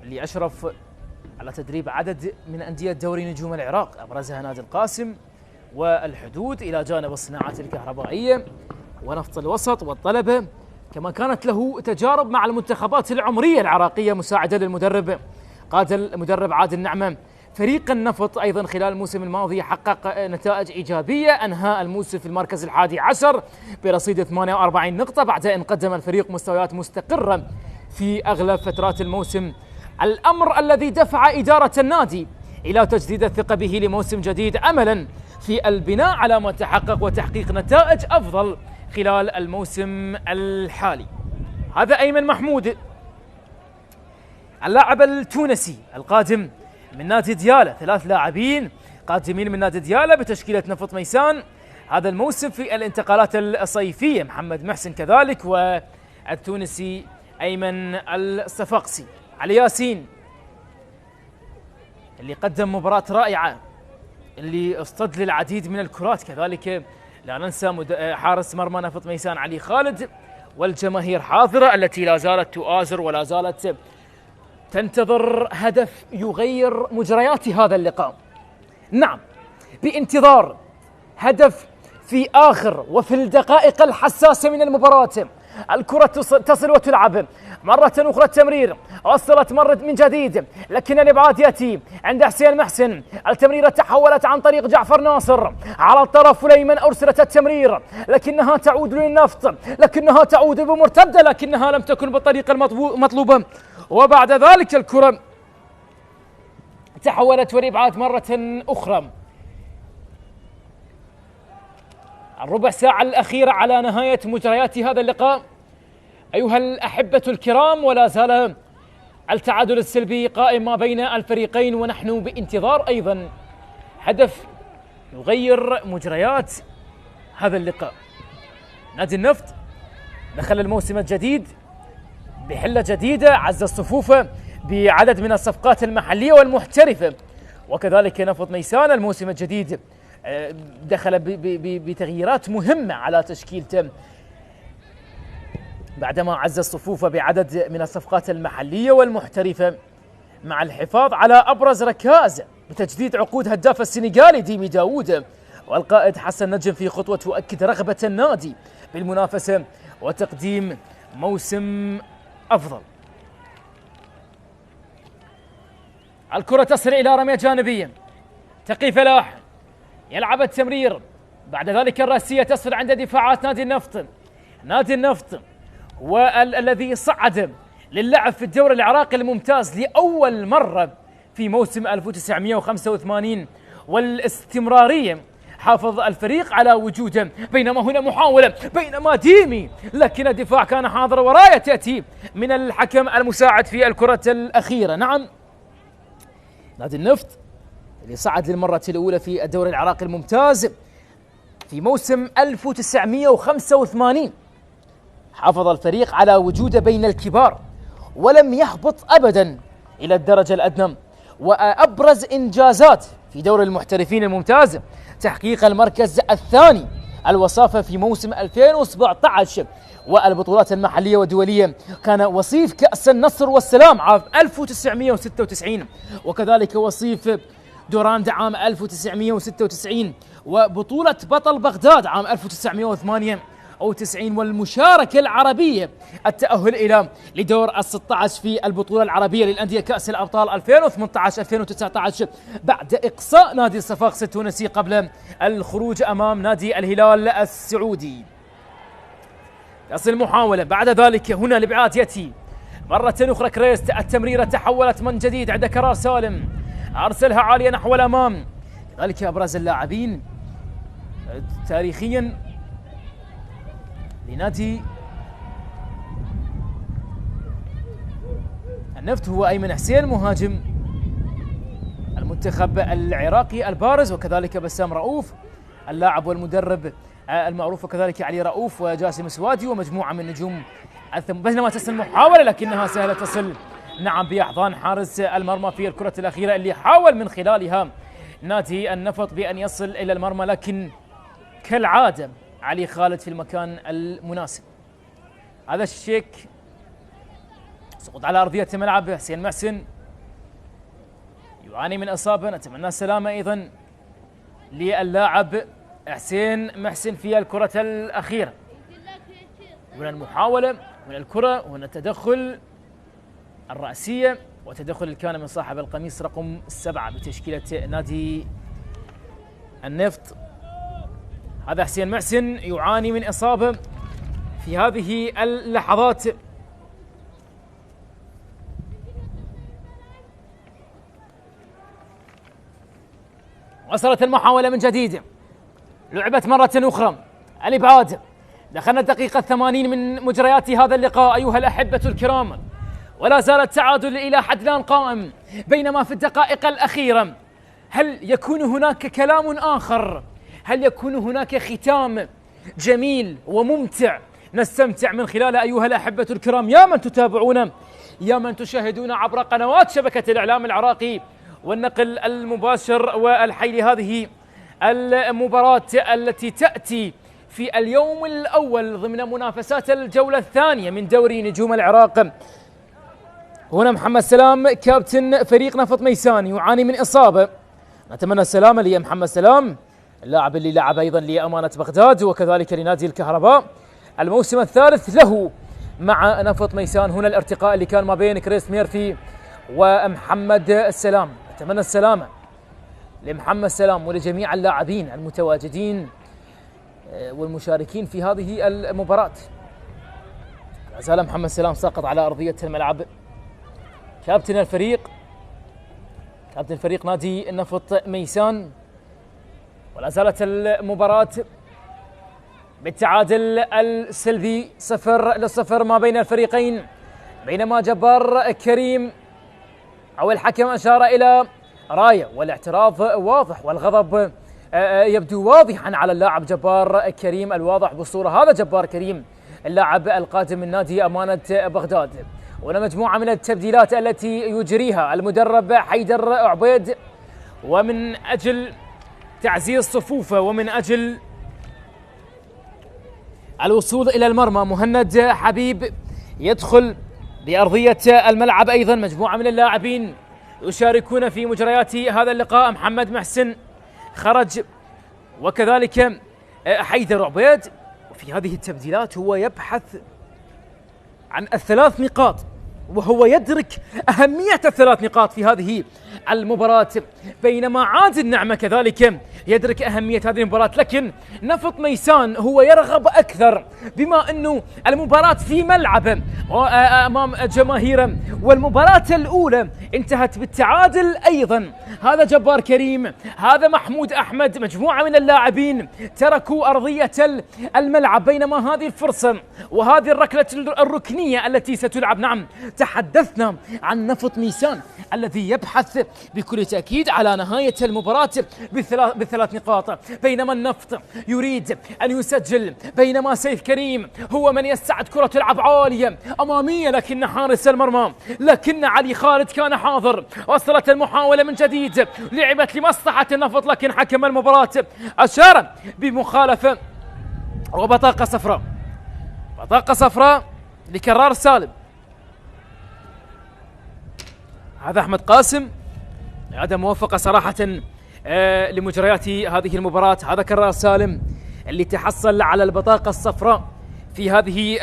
اللي أشرف على تدريب عدد من أندية دوري نجوم العراق، أبرزها نادي القاسم والحدود، إلى جانب الصناعات الكهربائية ونفط الوسط والطلبة. كما كانت له تجارب مع المنتخبات العمرية العراقية مساعدة للمدرب. قاد المدرب عادل نعمة فريق النفط أيضا خلال الموسم الماضي، حقق نتائج إيجابية. أنهى الموسم في المركز 11 برصيد 48 نقطة بعد أن قدم الفريق مستويات مستقرة في أغلب فترات الموسم، الأمر الذي دفع إدارة النادي إلى تجديد الثقة به لموسم جديد، أملا في البناء على ما تحقق وتحقيق نتائج أفضل خلال الموسم الحالي. هذا أيمن محمود اللاعب التونسي القادم من نادي ديالى. 3 لاعبين قادمين من نادي ديالى بتشكيلة نفط ميسان هذا الموسم في الانتقالات الصيفية. محمد محسن كذلك، والتونسي أيمن الصفاقسي. علي ياسين اللي قدم مباراة رائعة، اللي اصطد للعديد من الكرات، كذلك لا ننسى حارس مرمى نفط ميسان علي خالد، والجماهير حاضرة التي لا زالت تؤازر ولا زالت تنتظر هدف يغير مجريات هذا اللقاء. نعم، بانتظار هدف في آخر وفي الدقائق الحساسة من المباراة. الكرة تصل وتلعب مرة أخرى، التمرير وصلت مرة من جديد، لكن الإبعاد يأتي عند حسين محسن. التمريرة تحولت عن طريق جعفر ناصر على الطرف الأيمن، أرسلت التمرير لكنها تعود للنفط، لكنها تعود بمرتدة، لكنها لم تكن بالطريقة المطلوبة. وبعد ذلك الكرة تحولت والإبعاد مرة أخرى. الربع ساعة الأخيرة على نهاية مجريات هذا اللقاء أيها الأحبة الكرام، ولا زال التعادل السلبي قائم ما بين الفريقين، ونحن بانتظار أيضا هدف يغير مجريات هذا اللقاء. نادي النفط دخل الموسم الجديد بحلة جديدة، عز الصفوف بعدد من الصفقات المحلية والمحترفة، وكذلك نفط ميسان الموسم الجديد دخل بتغييرات مهمة على تشكيلته بعدما عز الصفوف بعدد من الصفقات المحلية والمحترفة، مع الحفاظ على أبرز ركائز بتجديد عقود هداف السنغالي ديمي داوود والقائد حسن نجم في خطوة تؤكد رغبة النادي بالمنافسة وتقديم موسم أفضل. الكرة تصل إلى رمية جانبية، تقي فلاح يلعب التمرير، بعد ذلك الرأسية تصل عند دفاعات نادي النفط. نادي النفط والذي صعد للعب في الدوري العراقي الممتاز لأول مرة في موسم 1985 والاستمرارية، حافظ الفريق على وجوده، بينما هنا محاولة، بينما ديمي، لكن الدفاع كان حاضر وراية تأتي من الحكم المساعد في الكرة الأخيرة. نعم، نادي النفط اللي صعد للمرة الأولى في الدوري العراقي الممتاز في موسم 1985 حافظ الفريق على وجوده بين الكبار ولم يهبط أبدا إلى الدرجة الأدنى، وأبرز إنجازات في دوري المحترفين الممتاز تحقيق المركز الثاني الوصافة في موسم 2017، والبطولات المحلية والدولية كان وصيف كأس النصر والسلام عام 1996، وكذلك وصيف دوراند عام 1996، وبطولة بطل بغداد عام 1998، والمشاركة العربية التأهل إلى لدور ال16 في البطولة العربية للأندية كأس الأبطال 2018-2019 بعد إقصاء نادي صفاقس التونسي قبل الخروج أمام نادي الهلال السعودي. تصل المحاولة، بعد ذلك هنا الإبعاد يأتي مرة أخرى، كريست التمريرة تحولت من جديد عند كرار سالم، أرسلها عالية نحو الأمام، ذلك أبرز اللاعبين تاريخيا لنادي النفط هو أيمن حسين مهاجم المنتخب العراقي البارز، وكذلك بسام رؤوف اللاعب والمدرب المعروف، وكذلك علي رؤوف وجاسم سوادي ومجموعة من نجوم بينما تصل محاولة لكنها سهلة تصل نعم بأحضان حارس المرمى في الكرة الأخيرة اللي حاول من خلالها نادي النفط بأن يصل إلى المرمى، لكن كالعادة علي خالد في المكان المناسب. هذا الشيك سقط على أرضية الملعب، حسين محسن يعاني من إصابة، نتمنى السلامة أيضا للاعب حسين محسن في الكرة الأخيرة. هنا المحاولة، هنا الكرة، هنا التدخل الرأسية، وتدخل كان من صاحب القميص رقم 7 بتشكيلة نادي النفط. هذا حسين محسن يعاني من إصابة في هذه اللحظات. وصلت المحاولة من جديد، لعبت مرة أخرى، الإبعاد، دخلنا الدقيقة 80 من مجريات هذا اللقاء أيها الأحبة الكرام، ولا زال التعادل إلى حد الآن قائم، بينما في الدقائق الأخيرة هل يكون هناك كلام آخر؟ هل يكون هناك ختام جميل وممتع نستمتع من خلاله أيها الأحبة الكرام، يا من تتابعونا، يا من تشاهدون عبر قنوات شبكة الإعلام العراقي والنقل المباشر والحي لهذه المباراة التي تأتي في اليوم الأول ضمن منافسات الجولة الثانية من دوري نجوم العراق. هنا محمد سلام كابتن فريق نفط ميسان يعاني من إصابة، نتمنى السلامة لمحمد سلام، اللاعب اللي لعب أيضا لأمانة بغداد وكذلك لنادي الكهرباء الموسم الثالث له مع نفط ميسان. هنا الارتقاء اللي كان ما بين كريس ميرفي ومحمد السلام. نتمنى السلامة لمحمد سلام ولجميع اللاعبين المتواجدين والمشاركين في هذه المباراة. لا زال محمد سلام ساقط على أرضية الملعب. كابتن الفريق نادي النفط ميسان. ولا زالت المباراة بالتعادل السلبي 0-0 ما بين الفريقين، بينما جبار كريم أو الحكم أشار إلى راية، والاعتراض واضح والغضب يبدو واضحا على اللاعب جبار كريم الواضح بالصورة. هذا جبار كريم اللاعب القادم من نادي أمانة بغداد. وهنا مجموعة من التبديلات التي يجريها المدرب حيدر عبيد، ومن أجل تعزيز صفوفه ومن أجل الوصول إلى المرمى. مهند حبيب يدخل بأرضية الملعب، أيضا مجموعة من اللاعبين يشاركون في مجريات هذا اللقاء. محمد محسن خرج وكذلك حيدر عبيد. وفي هذه التبديلات هو يبحث عن الثلاث نقاط، وهو يدرك أهمية الثلاث نقاط في هذه المباراة، بينما عاد النعمة كذلك يدرك أهمية هذه المباراة. لكن نفط ميسان هو يرغب أكثر بما أنه المباراة في ملعبه أمام جماهيره، والمباراة الأولى انتهت بالتعادل أيضا. هذا جبار كريم، هذا محمود أحمد، مجموعة من اللاعبين تركوا أرضية الملعب، بينما هذه الفرصة وهذه الركلة الركنية التي ستلعب. نعم، تحدثنا عن نفط ميسان الذي يبحث بكل تأكيد على نهاية المباراة بالثلاث نقاط، بينما النفط يريد أن يسجل، بينما سيف كريم هو من يستعد كرة تلعب عالية أمامية، لكن حارس المرمى، لكن علي خالد كان حاضر. وصلت المحاولة من جديد، لعبت لمصلحة النفط، لكن حكم المباراة أشار بمخالفة وبطاقة صفراء، بطاقة صفراء لكرار سالم. هذا أحمد قاسم عدم موفقة صراحة لمجريات هذه المباراة. هذا كرار سالم اللي تحصل على البطاقة الصفراء في هذه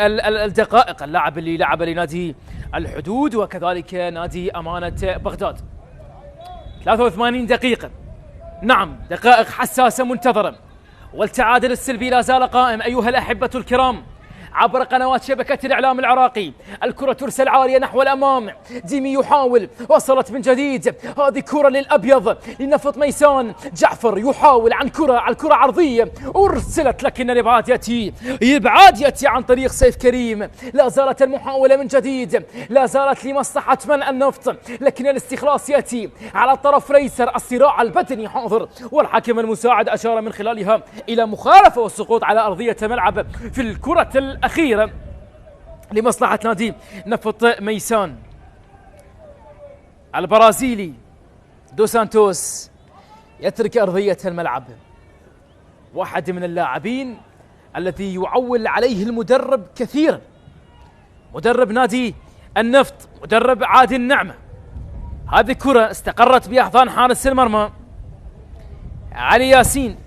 الدقائق، اللاعب اللي لعب لنادي الحدود وكذلك نادي أمانة بغداد. 83 دقيقة، نعم دقائق حساسة منتظرة، والتعادل السلبي لا زال قائم أيها الأحبة الكرام عبر قنوات شبكة الإعلام العراقي. الكرة ترسل عالية نحو الأمام، ديمي يحاول، وصلت من جديد، هذه كرة للأبيض لنفط ميسان. جعفر يحاول عن كرة عرضية أرسلت، لكن الإبعاد يأتي عن طريق سيف كريم. لا زالت المحاولة من جديد، لا زالت لمصلحة من النفط، لكن الاستخلاص يأتي على الطرف الأيسر. الصراع البدني حاضر، والحكم المساعد أشار من خلالها إلى مخالفة والسقوط على أرضية الملعب في الكرة الأخيرة لمصلحة نادي نفط ميسان. البرازيلي دو سانتوس يترك أرضية الملعب، واحد من اللاعبين الذي يعول عليه المدرب كثيرا، مدرب نادي النفط، مدرب عادل النعمة. هذه كرة استقرت بأحضان حارس المرمى علي ياسين،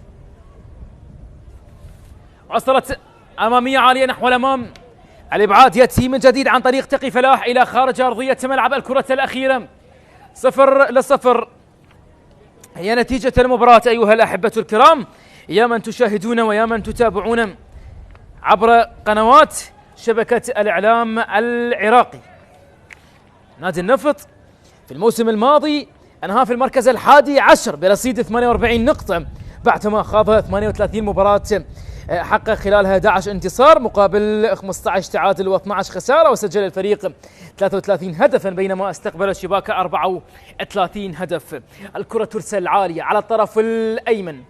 وصلت أمامية عالية نحو الأمام. الإبعاد يأتي من جديد عن طريق تقي فلاح إلى خارج أرضية ملعب. الكرة الأخيرة 0-0 هي نتيجة المباراة أيها الأحبة الكرام، يا من تشاهدون ويا من تتابعون عبر قنوات شبكة الإعلام العراقي. نادي النفط في الموسم الماضي أنهى في المركز 11 برصيد 48 نقطة، بعدما خاض 38 مباراة حقق خلالها 11 انتصار مقابل 15 تعادل و12 خسارة، وسجل الفريق 33 هدفا بينما استقبل الشباك 34 هدف. الكرة ترسل عالية على الطرف الأيمن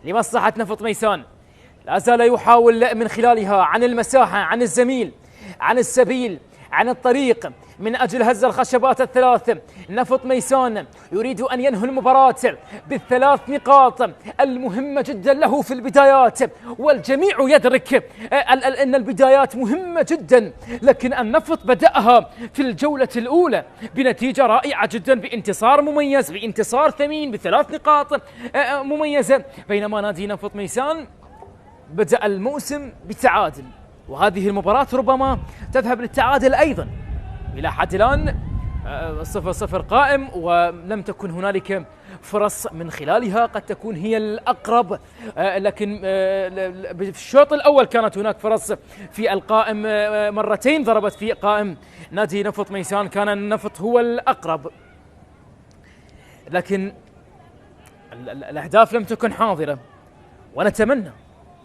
لمصلحة نفط ميسان، لا زال يحاول من خلالها عن المساحة، عن الزميل، عن السبيل، عن الطريق من أجل هز الخشبات الثلاث. نفط ميسان يريد أن ينهي المباراة بالثلاث نقاط المهمة جدا له في البدايات، والجميع يدرك أن البدايات مهمة جدا، لكن النفط بدأها في الجولة الأولى بنتيجة رائعة جدا، بانتصار مميز، بانتصار ثمين، بثلاث نقاط مميزة، بينما نادي نفط ميسان بدأ الموسم بالتعادل، وهذه المباراة ربما تذهب للتعادل أيضا. إلى حد الآن 0-0 قائم، ولم تكن هنالك فرص من خلالها قد تكون هي الأقرب، لكن في الشوط الأول كانت هناك فرص في القائم مرتين ضربت في قائم نادي نفط ميسان، كان النفط هو الأقرب، لكن الأهداف لم تكن حاضرة. ونتمنى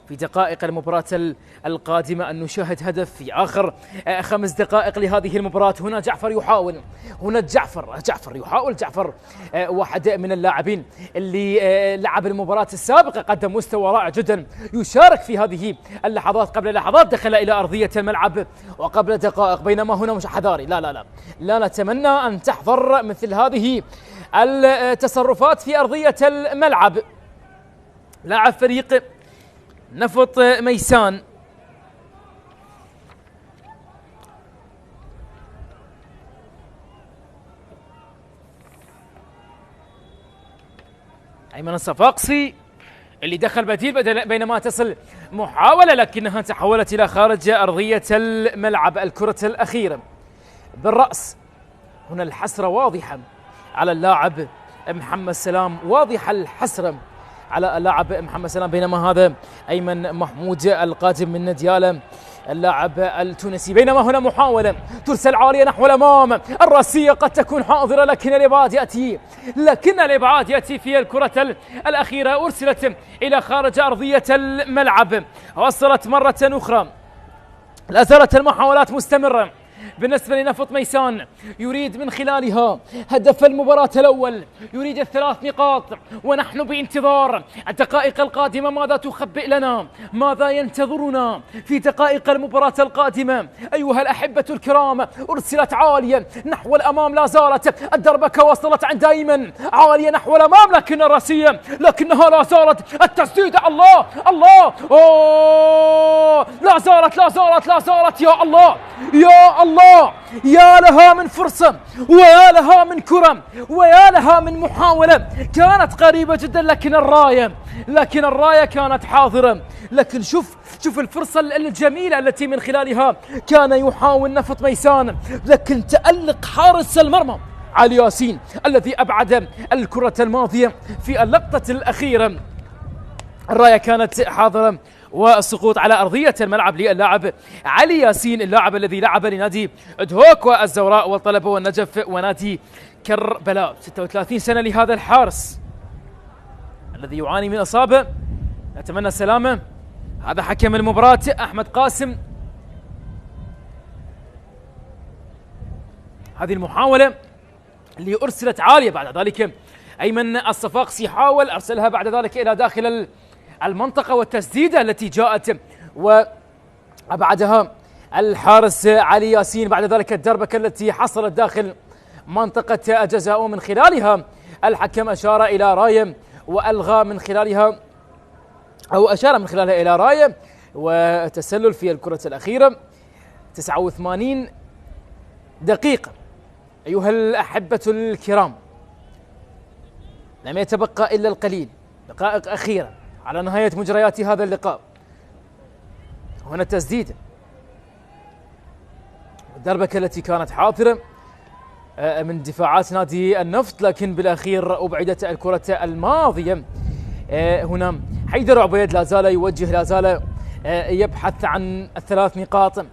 في دقائق المباراة القادمة أن نشاهد هدف في آخر 5 دقائق لهذه المباراة. هنا جعفر يحاول، هنا جعفر يحاول. جعفر واحد من اللاعبين اللي لعب المباراة السابقة، قدم مستوى رائع جدا، يشارك في هذه اللحظات. قبل لحظات دخل إلى أرضية الملعب وقبل دقائق، بينما هنا مش حذاري. لا نتمنى أن تحضر مثل هذه التصرفات في أرضية الملعب. لاعب فريق نفط ميسان أيمن الصفاقسي اللي دخل بديل بينما تصل محاولة، لكنها تحولت إلى خارج أرضية الملعب. الكرة الأخيرة بالرأس، هنا الحسرة واضحة على اللاعب محمد سلام، واضحة الحسرة على اللاعب محمد سلام، بينما هذا أيمن محمود القادم من نديالة اللاعب التونسي. بينما هنا محاولة ترسل عالية نحو الأمام، الرأسية قد تكون حاضرة، لكن الإبعاد يأتي في الكرة الأخيرة، أرسلت إلى خارج أرضية الملعب. وصلت مرة أخرى، لا زالت المحاولات مستمرة بالنسبة لنفط ميسان، يريد من خلالها هدف المباراة الأول، يريد ال3 نقاط، ونحن بانتظار الدقائق القادمة. ماذا تخبئ لنا؟ ماذا ينتظرنا في دقائق المباراة القادمة؟ أيها الأحبة الكرام، أرسلت عالية نحو الأمام، لا زالت الدربكة وصلت عند أيمن، عالية نحو الأمام، لكن الرأسية، لكنها لا زالت التسديدة. الله أوه، لا زالت يا الله يا الله، يا لها من فرصة، ويا لها من كرة، ويا لها من محاولة كانت قريبة جدا، لكن الراية كانت حاضرة. لكن شوف الفرصة الجميلة التي من خلالها كان يحاول نفط ميسان، لكن تألق حارس المرمى علي ياسين الذي أبعد الكرة الماضية في اللقطة الأخيرة. الراية كانت حاضرة، والسقوط على أرضية الملعب للاعب علي ياسين، اللاعب الذي لعب لنادي دهوك والزوراء والطلبة والنجف ونادي كربلاء. 36 سنة لهذا الحارس الذي يعاني من إصابة، نتمنى السلامة. هذا حكم المباراة أحمد قاسم. هذه المحاولة اللي أرسلت عالية، بعد ذلك أيمن الصفاقسي حاول أرسلها بعد ذلك إلى داخل المنطقة، والتسديدة التي جاءت وأبعدها الحارس علي ياسين. بعد ذلك الدربكة التي حصلت داخل منطقة الجزاء، ومن خلالها الحكم أشار إلى راية وألغى من خلالها، أو أشار من خلالها إلى راية وتسلل في الكرة الأخيرة. 89 دقيقة أيها الأحبة الكرام، لم يتبقى إلا القليل، دقائق أخيرة على نهاية مجريات هذا اللقاء. هنا التسديدة، الدربكة التي كانت حاضرة من دفاعات نادي النفط، لكن بالأخير أبعدت الكرة الماضية. هنا حيدر عبيد لا زال يوجه، لا زال يبحث عن ال3 نقاط،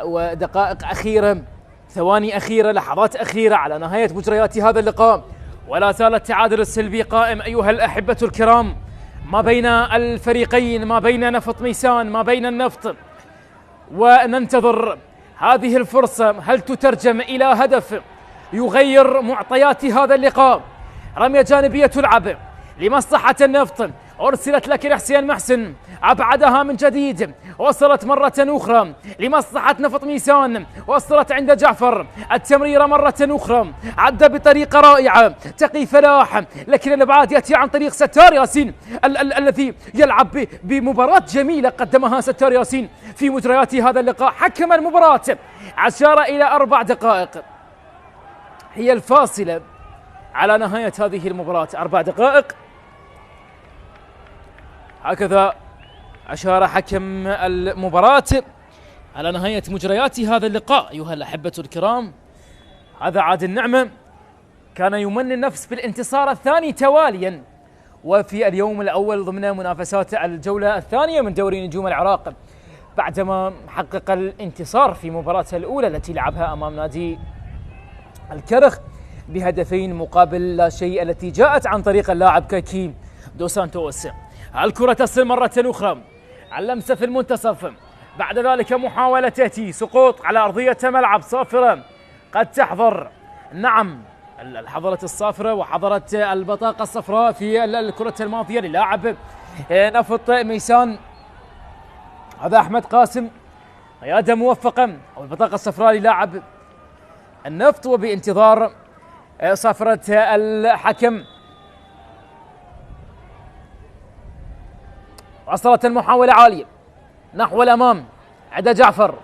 ودقائق أخيرة، ثواني أخيرة، لحظات أخيرة على نهاية مجريات هذا اللقاء، ولا زال التعادل السلبي قائم أيها الأحبة الكرام ما بين الفريقين، ما بين نفط ميسان، ما بين النفط. وننتظر هذه الفرصة هل تترجم إلى هدف يغير معطيات هذا اللقاء. رمية جانبية تلعب لمصلحة النفط، أرسلت لكن حسين محسن أبعدها من جديد، وصلت مرة أخرى لمصلحة نفط ميسان، وصلت عند جعفر التمريرة مرة أخرى، عدى بطريقة رائعة تقي فلاح، لكن الإبعاد يأتي عن طريق ستار ياسين الذي يلعب بمباراة جميلة قدمها ستار ياسين في مجريات هذا اللقاء. حكم المباراة أشار إلى 4 دقائق هي الفاصلة على نهاية هذه المباراة، 4 دقائق هكذا أشار حكم المباراة على نهاية مجريات هذا اللقاء. أيها الأحبة الكرام، هذا عادل نعمة كان يمني النفس بالانتصار الثاني تواليا، وفي اليوم الأول ضمن منافسات الجولة الثانية من دوري نجوم العراق، بعدما حقق الانتصار في مباراته الأولى التي لعبها أمام نادي الكرخ بهدفين مقابل لا شيء، التي جاءت عن طريق اللاعب كاكي دو سانتوس. الكرة تصل مرة أخرى، اللمسة في المنتصف، بعد ذلك محاولة تأتي سقوط على أرضية ملعب صافرة قد تحضر، نعم حضرت الصافرة وحضرت البطاقة الصفراء في الكرة الماضية للاعب نفط ميسان، هذا أحمد قاسم، قيادة موفقة، أو البطاقة الصفراء للاعب النفط، وبانتظار صفرة الحكم. وصلت المحاولة عالية نحو الأمام، عدا جعفر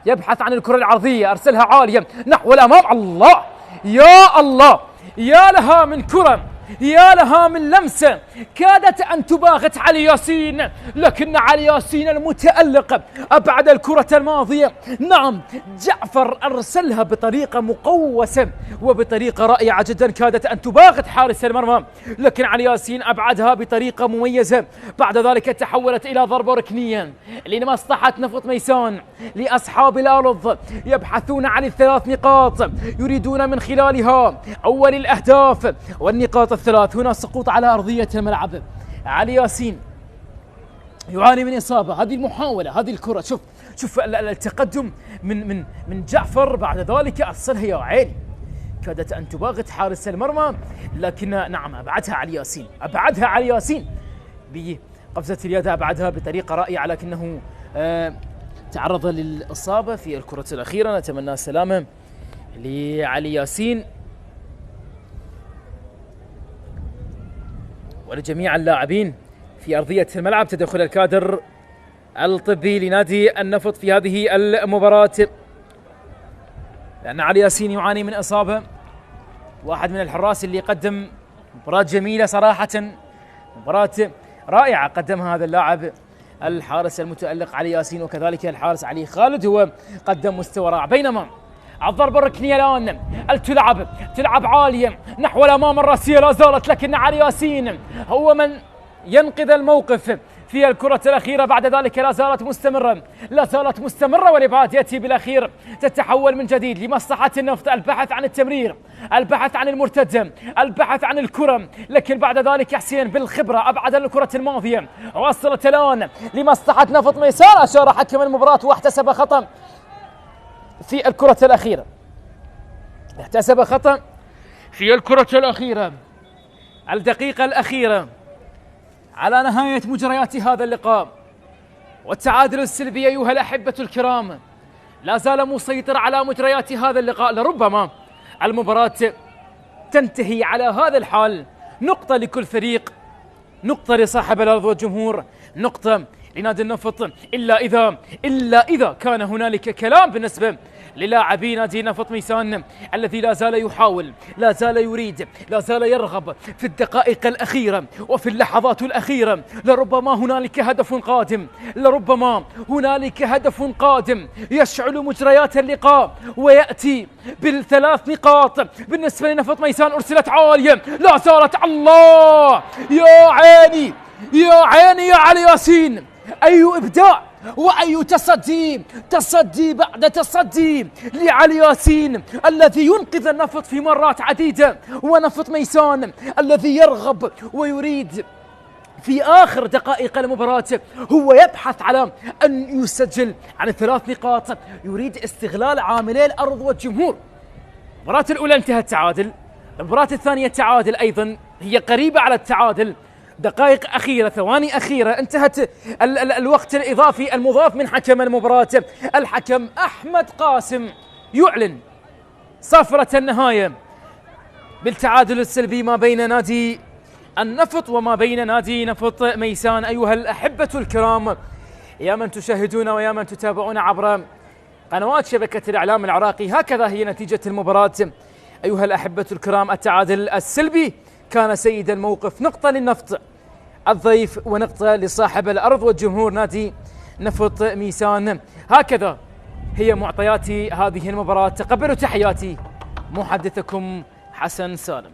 يبحث عن الكرة العرضية، أرسلها عالية نحو الأمام، الله يا الله، يا لها من كرة، يا لها من لمسة، كادت أن تباغت علي ياسين، لكن علي ياسين المتألق أبعد الكرة الماضية. نعم جعفر أرسلها بطريقة مقوسة وبطريقة رائعة جدا، كادت أن تباغت حارس المرمى، لكن علي ياسين أبعدها بطريقة مميزة. بعد ذلك تحولت إلى ضربة ركنية لمصلحة نفط ميسان، لأصحاب الأرض يبحثون عن ال3 نقاط، يريدون من خلالها أول الأهداف والنقاط ال3. هنا سقوط على أرضية الملعب، علي ياسين يعاني من إصابة، هذه المحاولة، هذه الكرة، شوف التقدم من جعفر، بعد ذلك أرسلها يا عيني، كادت أن تباغت حارس المرمى، لكن نعم أبعدها علي ياسين بقفزة اليد، أبعدها بطريقة رائعة، لكنه تعرض للإصابة في الكرة الأخيرة. نتمنى السلامة لعلي ياسين ولجميع اللاعبين في أرضية الملعب. تدخل الكادر الطبي لنادي النفط في هذه المباراة، لأن علي ياسين يعاني من إصابة، واحد من الحراس اللي قدم مباراة جميلة صراحة، مباراة رائعة قدمها هذا اللاعب الحارس المتألق علي ياسين، وكذلك الحارس علي خالد هو قدم مستوى رائع. بينما الضربة الركنية الآن تلعب عالية نحو الأمام، الرأسية لا زالت، لكن علي ياسين هو من ينقذ الموقف في الكرة الأخيرة. بعد ذلك لا زالت مستمرة، والإبعاد يأتي بالأخير، تتحول من جديد لمصلحة النفط، البحث عن التمرير، البحث عن المرتدة، البحث عن الكرة، لكن بعد ذلك حسين بالخبرة أبعد الكرة الماضية، وصلت الآن لمصلحة نفط ميسان. أشار حكم المباراة واحتسب خطأ في الكرة الأخيرة، احتسب خطأ في الكرة الأخيرة، الدقيقة الأخيرة على نهاية مجريات هذا اللقاء. والتعادل السلبي أيها الأحبة الكرام لا زال مسيطر على مجريات هذا اللقاء، لربما المباراة تنتهي على هذا الحال، نقطة لكل فريق، نقطة لصاحب الأرض والجمهور، نقطة لنادي النفط، إلا إذا كان هنالك كلام بالنسبة للاعبي نادي نفط ميسان، الذي لا زال يحاول، لا زال يريد، لا زال يرغب في الدقائق الأخيرة وفي اللحظات الأخيرة. لربما هنالك هدف قادم، لربما هنالك هدف قادم يشعل مجريات اللقاء ويأتي ب3 نقاط بالنسبة لنفط ميسان. أرسلت عالية، لا زالت، الله يا عيني يا عيني يا علي ياسين، أي إبداع وأي تصدي بعد تصدي لعلي ياسين، الذي ينقذ النفط في مرات عديدة، ونفط ميسان الذي يرغب ويريد في آخر دقائق المباراة، هو يبحث على أن يسجل عن 3 نقاط، يريد استغلال عاملي الأرض والجمهور. المباراة الأولى انتهت تعادل، المباراة الثانية تعادل أيضا، هي قريبة على التعادل دقائق أخيرة، ثواني أخيرة، انتهت الوقت الإضافي المضاف من حكم المباراة. الحكم أحمد قاسم يعلن صفرة النهاية بالتعادل السلبي ما بين نادي النفط وما بين نادي نفط ميسان. أيها الأحبة الكرام، يا من تشاهدون ويا من تتابعون عبر قنوات شبكة الإعلام العراقي، هكذا هي نتيجة المباراة. أيها الأحبة الكرام، التعادل السلبي كان سيد الموقف، نقطة للنفط الضيف ونقطة لصاحب الأرض والجمهور نادي نفط ميسان. هكذا هي معطيات هذه المباراة. تقبلوا تحياتي، محدثكم حسن سالم.